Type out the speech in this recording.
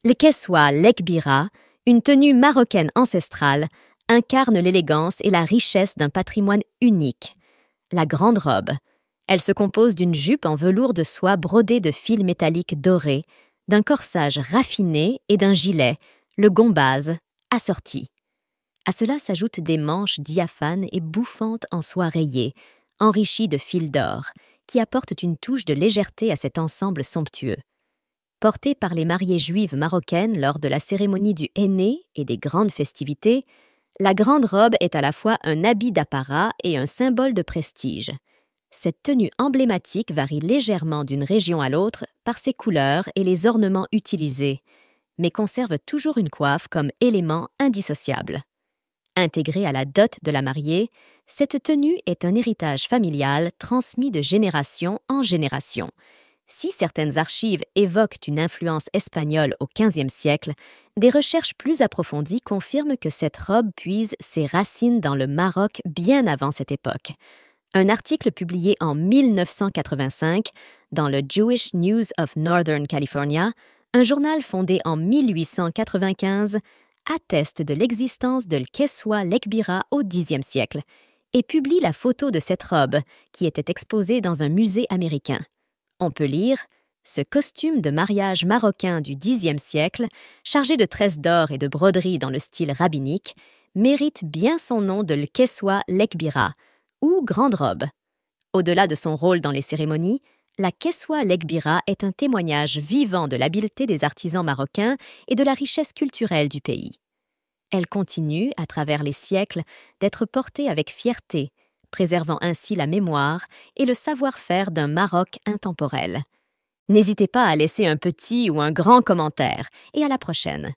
Le kessoua lekbira, une tenue marocaine ancestrale, incarne l'élégance et la richesse d'un patrimoine unique. La grande robe. Elle se compose d'une jupe en velours de soie brodée de fils métalliques dorés, d'un corsage raffiné et d'un gilet, le gombaz, assorti. À cela s'ajoutent des manches diaphanes et bouffantes en soie rayée, enrichies de fils d'or, qui apportent une touche de légèreté à cet ensemble somptueux. Portée par les mariées juives marocaines lors de la cérémonie du henné et des grandes festivités, la grande robe est à la fois un habit d'apparat et un symbole de prestige. Cette tenue emblématique varie légèrement d'une région à l'autre par ses couleurs et les ornements utilisés, mais conserve toujours une coiffe comme élément indissociable. Intégrée à la dot de la mariée, cette tenue est un héritage familial transmis de génération en génération. Si certaines archives évoquent une influence espagnole au XVe siècle, des recherches plus approfondies confirment que cette robe puise ses racines dans le Maroc bien avant cette époque. Un article publié en 1985 dans le Jewish News of Northern California, un journal fondé en 1895, atteste de l'existence de l'kessoua lekbira au Xe siècle et publie la photo de cette robe qui était exposée dans un musée américain. On peut lire « Ce costume de mariage marocain du Xe siècle, chargé de tresses d'or et de broderies dans le style rabbinique, mérite bien son nom de l'kessoua lekbira, ou grande robe. Au-delà de son rôle dans les cérémonies, la kessoua lekbira est un témoignage vivant de l'habileté des artisans marocains et de la richesse culturelle du pays. Elle continue, à travers les siècles, d'être portée avec fierté, préservant ainsi la mémoire et le savoir-faire d'un Maroc intemporel. N'hésitez pas à laisser un petit ou un grand commentaire, et à la prochaine.